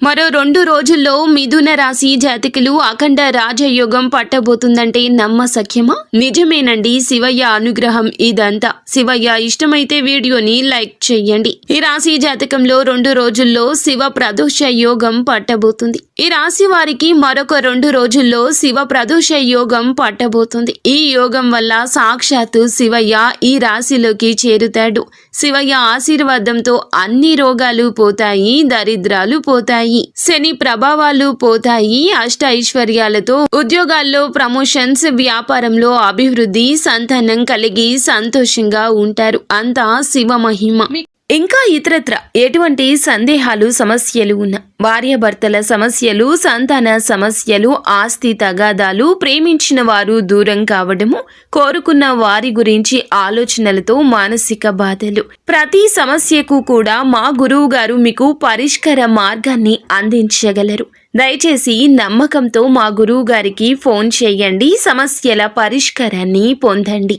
మరో 2 రోజుల్లో మిథున రాశి జాతకులు అఖండ రాజయోగం పట్టబోతుందంటే నమ్మశక్యమా? నిజమేనండి. శివయ్య అనుగ్రహం ఇదంతా. శివయ్య ఇష్టమైతే వీడియోని లైక్ చేయండి. ఈ రాశి జాతకంలో 2 రోజుల్లో శివ ప్రదోష యోగం పట్టబోతుంది. ఈ రాశి వారికి మరొక 2 రోజుల్లో శివ ప్రదోష యోగం పట్టబోతుంది. ఈ యోగం వల్ల సాక్షాత్తు శివయ్య ఈ రాశిలోకి చేరుతాడు. శివయ్య ఆశీర్వాదంతో అన్ని రోగాలు పోతాయి, దరిద్రాలు పోతాయి, శని ప్రభావాలు పోతాయి, అష్ట ఐశ్వర్యాలతో ఉద్యోగాల్లో ప్రమోషన్స్, వ్యాపారంలో అభివృద్ధి, సంతానం కలిగి సంతోషంగా ఉంటారు. అంతా శివ మహిమ. ఇంకా ఇతరత్ర ఎటువంటి సందేహాలు, సమస్యలు ఉన్న భార్యాభర్తల సమస్యలు, సంతాన సమస్యలు, ఆస్తి తగాదాలు, ప్రేమించిన వారు దూరం కావడము, కోరుకున్న వారి గురించి ఆలోచనలతో మానసిక బాధలు, ప్రతి సమస్యకు కూడా మా గురువు గారు మీకు పరిష్కార మార్గాన్ని అందించగలరు. దయచేసి నమ్మకంతో మా గురువు గారికి ఫోన్ చేయండి. సమస్యల పరిష్కారాన్ని పొందండి.